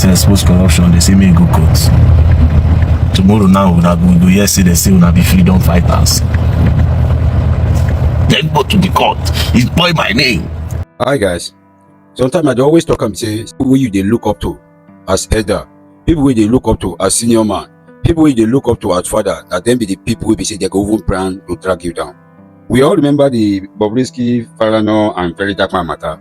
person expose corruption, they say make go court. Tomorrow now we go hear say they say we be freedom fighters. Then go to the court. He spoil my name. Hi guys. Sometimes I dey always talk and say people wey you dey look up to as elder, people wey dey look up to as senior man, people wey dey look up to as father, that them be the people wey be say they go even plan to drag you down. We all remember the Bobrisky Falana and VeryDarkMan matter.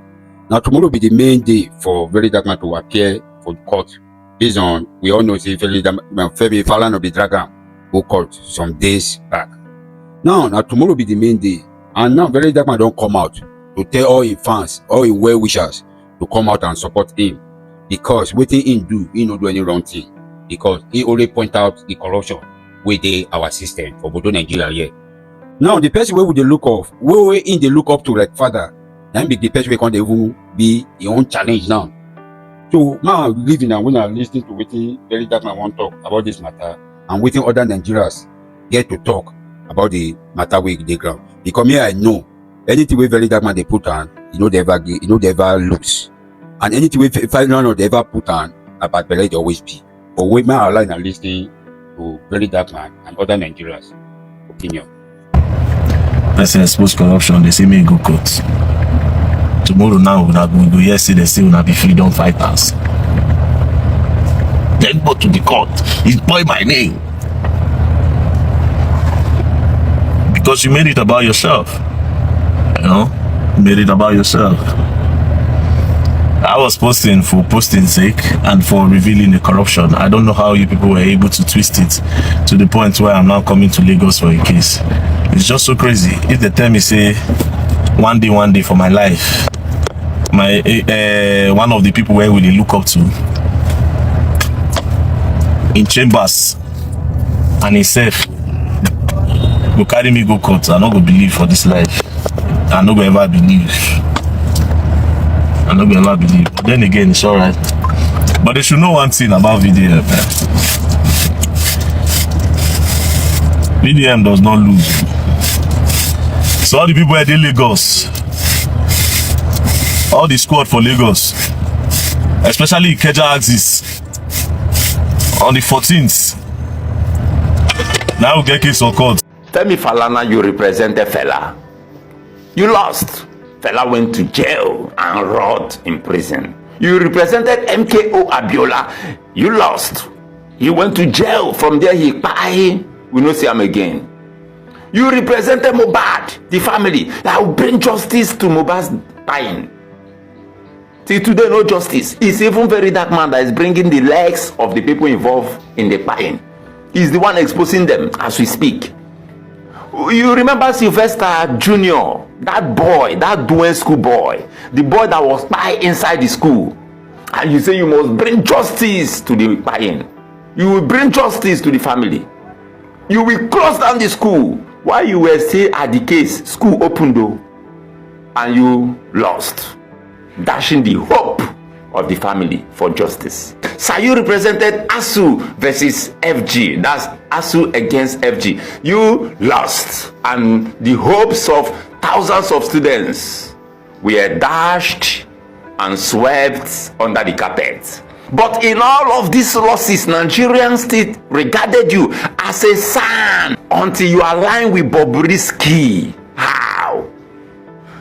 Now tomorrow be the main day for VeryDarkMan to appear for court. Based on, we all know say Falana be dragged go court some days back. Now tomorrow be the main day, and now VeryDarkMan don't come out to tell all his fans, all his well-wishers to come out and support him, because wetin he do, he no do any wrong thing, because he only point out the corruption within our system for Bodo Nigeria here. Now the person wey we dey look up, wey in dey look up to like father, then be the person wey can even be his own challenge now. So now I'm living and when I listening to wetin VeryDarkMan want talk about this matter, and wetin other Nigerians get to talk about the matter wey dey ground. Because me, I know anything wey VeryDarkMan dey put on, you know they ever lose, and anything wey Falana dey ever put on about belle dey always be. But wait, my line and listening to VeryDarkMan and other Nigerians' opinion. Person expose corruption, they say make go court. Tomorrow now we go hear say they say we be freedom fighters. Then go to the court. He spoil my name. Because you made it about yourself. You know? You made it about yourself. I was posting for posting's sake and for revealing the corruption. I don't know how you people were able to twist it to the point where I'm now coming to Lagos for a case. It's just so crazy. If they tell me say one day for my life, my one of the people where we look up to in chambers and himself go carry me go court, I not go believe for this life. I not go ever believe. I not go ever believe. But then again, it's alright. But they should know one thing about VDM. VDM does not lose. So all the people at Lagos, all the squad for Lagos, especially Ikeja Axis, on the 14th, now we get case on court. Femi Falana, you represented Fela. You lost. Fela went to jail and rot in prison. You represented MKO Abiola. You lost. He went to jail. From there he died. We no see him again. You represented Mohbad, the family. That will bring justice to Mohbad's dying. Till today, no justice. It's even VeryDarkMan that is bringing the legs of the people involved in the dying. He's the one exposing them as we speak. You remember Sylvester Jr., that boy, that Duen school boy, the boy that was dying inside the school. And you say you must bring justice to the dying. You will bring justice to the family. You will close down the school. While you were still at the case, school opened though, and you lost, dashing the hope of the family for justice. Sayu represented ASU versus FG. That's ASU against FG. You lost, and the hopes of thousands of students were dashed and swept under the carpet. But in all of these losses, Nigerians still regarded you as a son until you align with Bobrisky. How?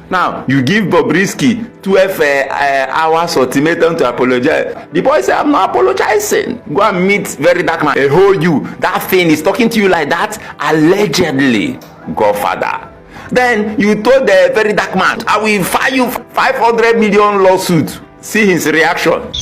Now, you give Bobrisky 12 hours ultimatum to apologize. The boy said, I'm not apologizing. Go and meet VeryDarkMan. They hold you. That thing is talking to you like that. Allegedly, Godfather. Then you told the VeryDarkMan, I will file you 500 million lawsuit. See his reaction.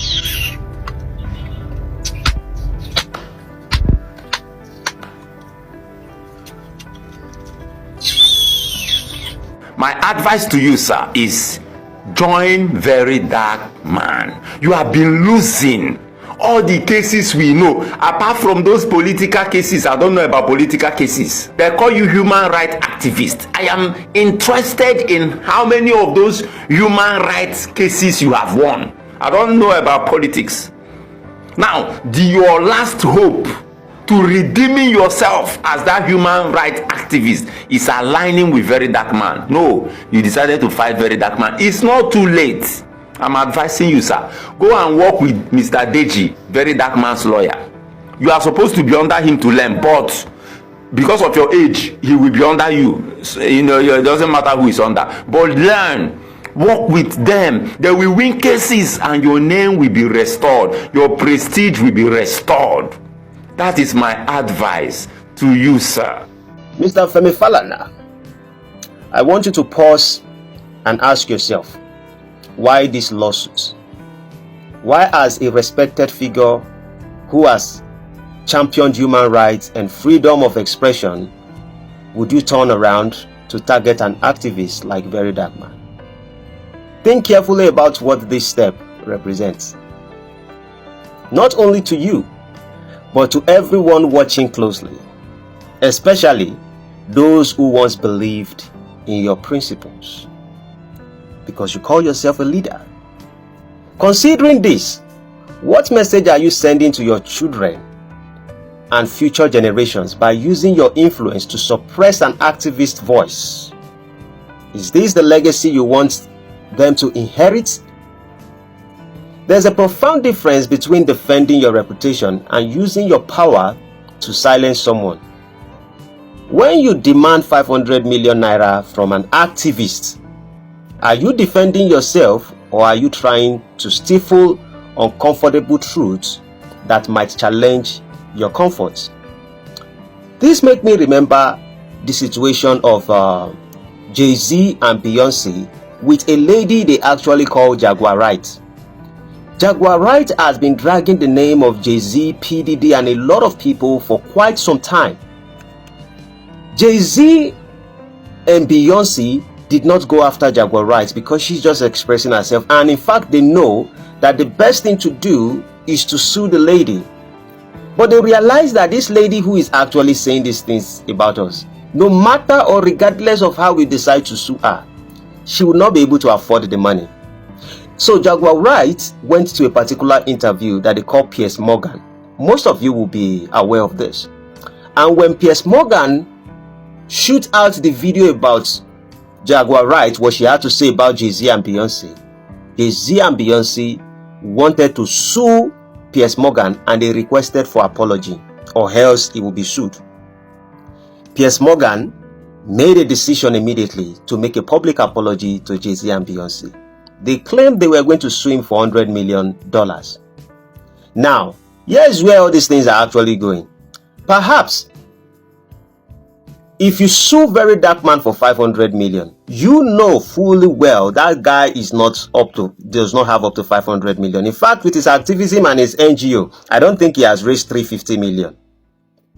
My advice to you, sir, is join VeryDarkMan. You have been losing all the cases we know. Apart from those political cases, I don't know about political cases. They call you human rights activist. I am interested in how many of those human rights cases you have won. I don't know about politics. Now, your last hope to redeeming yourself as that human rights activist is aligning with VeryDarkMan. No, you decided to fight VeryDarkMan. It's not too late. I'm advising you, sir. Go and work with Mr. Deji, VeryDarkMan's lawyer. You are supposed to be under him to learn, but because of your age, he will be under you. So, it doesn't matter who is under. But learn, work with them. They will win cases and your name will be restored. Your prestige will be restored. That is my advice to you, sir. Mr. Femi Falana, I want you to pause and ask yourself, why this lawsuit? Why, as a respected figure who has championed human rights and freedom of expression, would you turn around to target an activist like VeryDarkMan? Think carefully about what this step represents. Not only to you, but to everyone watching closely, especially those who once believed in your principles, because you call yourself a leader. Considering this, what message are you sending to your children and future generations by using your influence to suppress an activist voice? Is this the legacy you want them to inherit? There's a profound difference between defending your reputation and using your power to silence someone. When you demand 500 million naira from an activist, are you defending yourself, or are you trying to stifle uncomfortable truths that might challenge your comfort? This makes me remember the situation of Jay-Z and Beyonce with a lady they actually call Jaguar Wright. Jaguar Wright has been dragging the name of Jay-Z, P. Diddy, and a lot of people for quite some time. Jay-Z and Beyonce did not go after Jaguar Wright because she's just expressing herself, and in fact they know that the best thing to do is to sue the lady. But they realize that this lady who is actually saying these things about us, no matter or regardless of how we decide to sue her, she will not be able to afford the money. So Jaguar Wright went to a particular interview that they call Piers Morgan. Most of you will be aware of this. And when Piers Morgan shoot out the video about Jaguar Wright, what she had to say about Jay-Z and Beyonce, Jay-Z and Beyonce wanted to sue Piers Morgan, and they requested for apology, or else he will be sued. Piers Morgan made a decision immediately to make a public apology to Jay-Z and Beyonce. They claimed they were going to sue him for $100 million. Now, here's where all these things are actually going. Perhaps if you sue VeryDarkMan for 500 million, you know fully well that guy does not have up to 500 million. In fact, with his activism and his NGO, I don't think he has raised 350 million,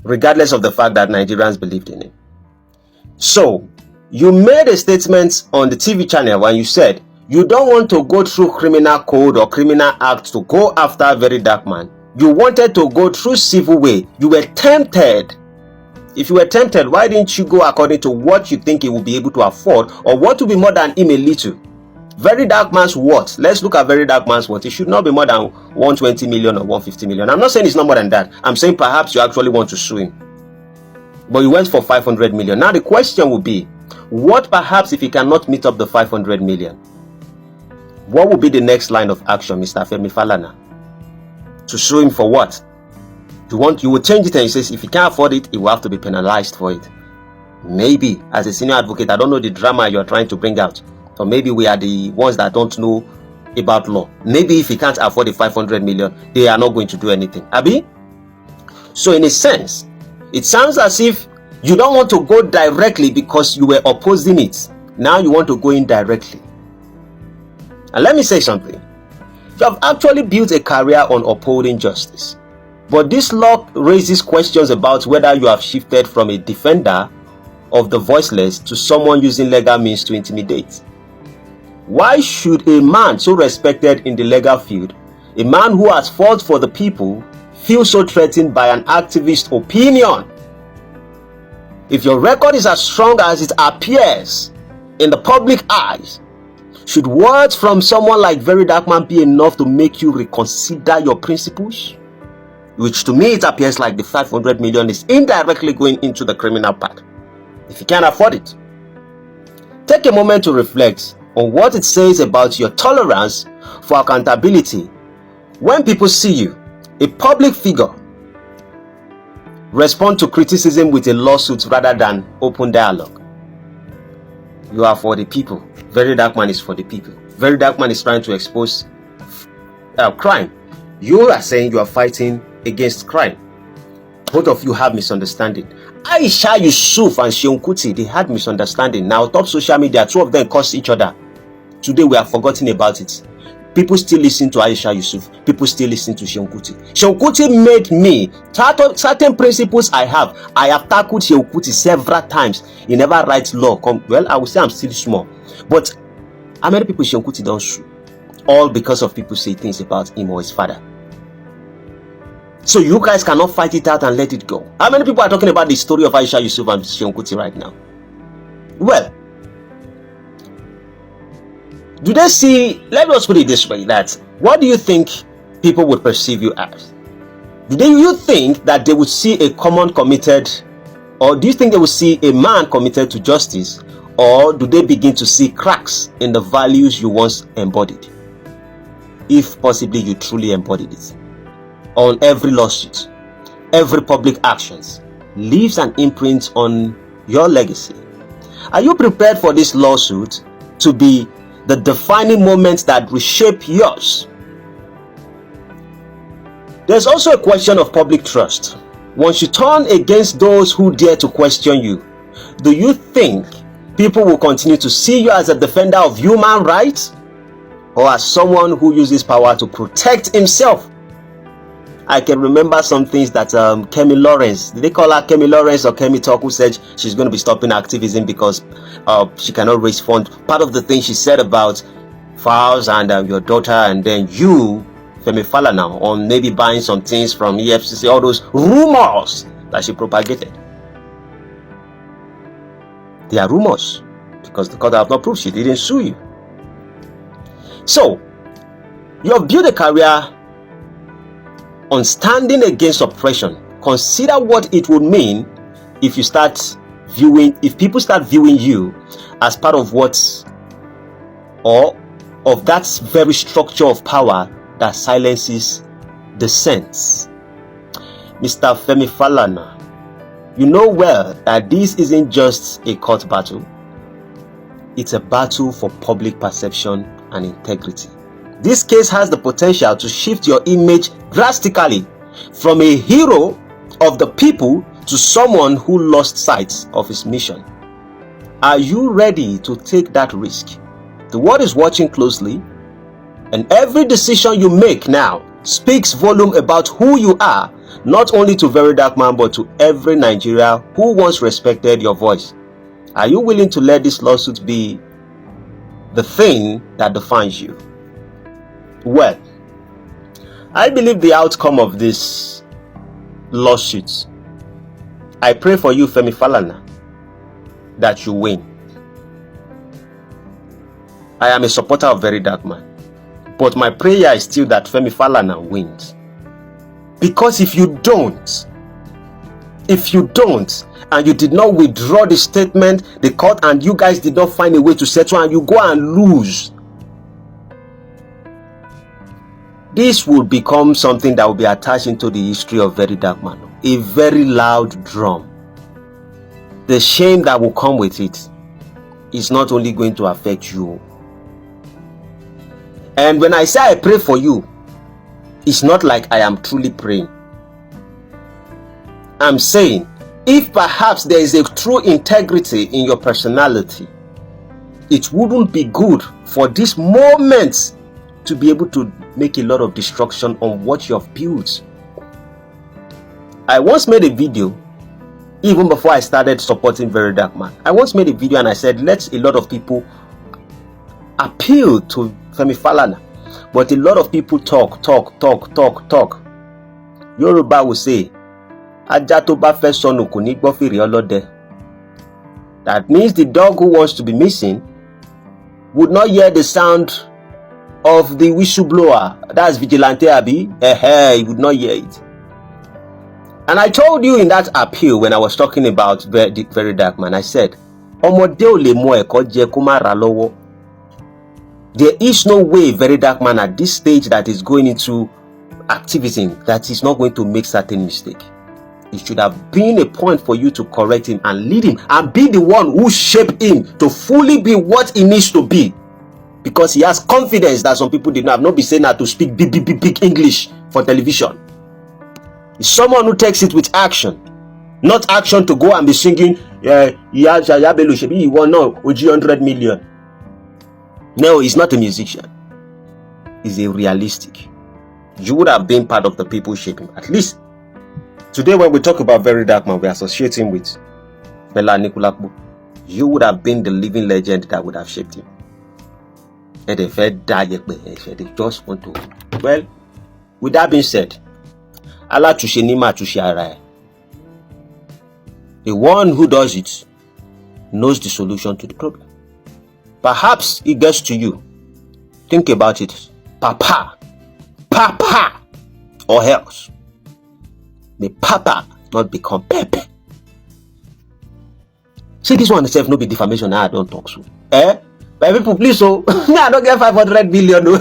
regardless of the fact that Nigerians believed in him. So, you made a statement on the TV channel when you said you don't want to go through criminal code or criminal act to go after VeryDarkMan. You wanted to go through civil way. You were tempted. If you were tempted, why didn't you go according to what you think he will be able to afford, or what will be more than him a little? VeryDarkMan's what? Let's look at VeryDarkMan's what. It should not be more than 120 million or 150 million. I'm not saying it's not more than that. I'm saying perhaps you actually want to sue him. But you went for 500 million. Now the question will be, what perhaps if he cannot meet up the 500 million? What will be the next line of action, Mr. Femi Falana? To sue him for what? You will change it and he says if he can't afford it, he will have to be penalized for it. Maybe as a senior advocate, I don't know the drama you're trying to bring out. Or maybe we are the ones that don't know about law. Maybe if he can't afford the 500 million, they are not going to do anything. Abi? So in a sense, it sounds as if you don't want to go directly because you were opposing it. Now you want to go indirectly. And let me say something. You have actually built a career on upholding justice. But this law raises questions about whether you have shifted from a defender of the voiceless to someone using legal means to intimidate. Why should a man so respected in the legal field, a man who has fought for the people, feel so threatened by an activist opinion? If your record is as strong as it appears in the public eyes, should words from someone like VeryDarkMan be enough to make you reconsider your principles? Which to me it appears like the 500 million is indirectly going into the criminal part. If you can't afford it, take a moment to reflect on what it says about your tolerance for accountability. When people see you, a public figure, respond to criticism with a lawsuit rather than open dialogue. You are for the people. VeryDarkMan is for the people. VeryDarkMan is trying to expose crime. You are saying you are fighting against crime. Both of you have misunderstanding. Aisha Yusuf and Seun Kuti, they had misunderstanding. Now, top social media, two of them cursed each other. Today, we have forgotten about it. People still listen to Aisha Yusuf. People still listen to Seun Kuti. Seun Kuti made me, certain principles I have tackled Seun Kuti several times. He never writes law. Well, I would say I'm still small. But how many people Seun Kuti don't sue? All because of people say things about him or his father. So you guys cannot fight it out and let it go. How many people are talking about the story of Aisha Yusuf and Seun Kuti right now? Well, do they see, let us put it this way, that what do you think people would perceive you as? Do you think that they would see a common committed, or do you think they would see a man committed to justice, or do they begin to see cracks in the values you once embodied? If possibly you truly embodied it. On every lawsuit, every public actions leaves an imprint on your legacy. Are you prepared for this lawsuit to be the defining moments that reshape yours? There's also a question of public trust. Once you turn against those who dare to question you, do you think people will continue to see you as a defender of human rights, or as someone who uses power to protect himself? I can remember some things that Kemi Lawrence, did they call her Kemi Lawrence or Kemi Talk, who said she's going to be stopping activism because she cannot raise funds. Part of the thing she said about Files and your daughter, and then you, Femi Falana, on maybe buying some things from EFCC, all those rumors that she propagated. They are rumors because the court have not proved she didn't sue you. So, you have built a career on standing against oppression. Consider what it would mean if you start viewing, if people start viewing you as part of what, or of that very structure of power that silences dissent. Mr. Femi Falana, you know well that this isn't just a court battle. It's a battle for public perception and integrity. This case has the potential to shift your image drastically from a hero of the people to someone who lost sight of his mission. Are you ready to take that risk? The world is watching closely, and every decision you make now speaks volume about who you are, not only to VeryDarkMan but to every Nigerian who once respected your voice. Are you willing to let this lawsuit be the thing that defines you? Well, I believe the outcome of this lawsuit, I pray for you, Femi Falana, that you win. I am a supporter of VeryDarkMan, but my prayer is still that Femi Falana wins. Because if you don't, and you did not withdraw the statement, the court and you guys did not find a way to settle, and you go and lose, this will become something that will be attached into the history of VeryDarkMan. A very loud drum. The shame that will come with it is not only going to affect you. And when I say I pray for you, it's not like I am truly praying. I'm saying, if perhaps there is a true integrity in your personality, it wouldn't be good for this moment to be able to make a lot of destruction on what you have built. I once made a video, even before I started supporting VeryDarkMan. I once made a video and I said, let a lot of people appeal to Femi Falana, but a lot of people talk. Yoruba will say, Aja to ba fe sonu ko ni gbo fere olode. That means the dog who wants to be missing would not hear the sound of the whistleblower. That's vigilante abi. He would not hear it. And I told you in that appeal when I was talking about VeryDarkMan, I said, Omode o le mo eko je ko ma ra lowo. There is no way VeryDarkMan at this stage that is going into activism that is not going to make certain mistake. It should have been a point for you to correct him and lead him and be the one who shaped him to fully be what he needs to be. Because he has confidence that some people did not have. Not be saying that to speak big English for television. It's someone who takes it with action. Not action to go and be singing, he won no, 100 million. No, he's not a musician. He's a realistic. You would have been part of the people shaping. At least, today when we talk about VeryDarkMan, we associate him with Bella Nikolakbo. You would have been the living legend that would have shaped him. And they just want to. Well, with that being said, Allah Tushenima Tushiara. The one who does it knows the solution to the problem. Perhaps it gets to you. Think about it. Papa, or else. May Papa not become Pepe. See, this one itself no be defamation. I don't talk so. But people, please, so I don't get 500 billion. No.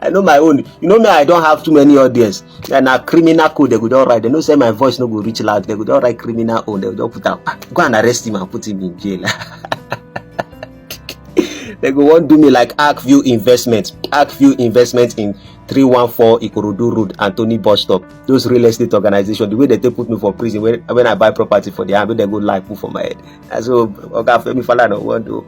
I know my own. You know me, I don't have too many audience. And a criminal code, they would all write. They don't say my voice no go reach loud. They would all write criminal own. They would all put out. Go and arrest him and put him in jail. They go want do me like Arkview Investment. Arkview Investment in 314 Ikorodu Road, Anthony Bus Stop. Those real estate organizations, the way that they put me for prison when I buy property for them, they go like put for my head. And so, okay, Femi Falana want to.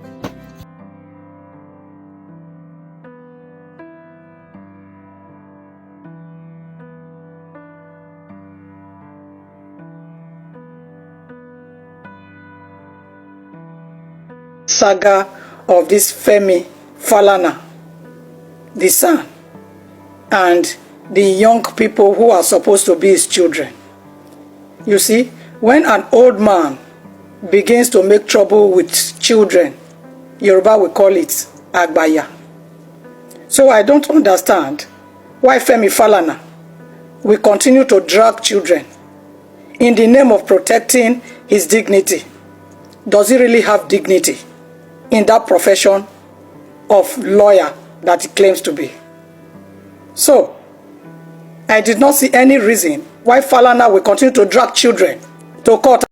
Saga of this Femi Falana, the son, and the young people who are supposed to be his children. You see, when an old man begins to make trouble with children, Yoruba will call it Agbaya. So I don't understand why Femi Falana will continue to drag children in the name of protecting his dignity. Does he really have dignity in that profession of lawyer that he claims to be? So, I did not see any reason why Falana will continue to drag children to court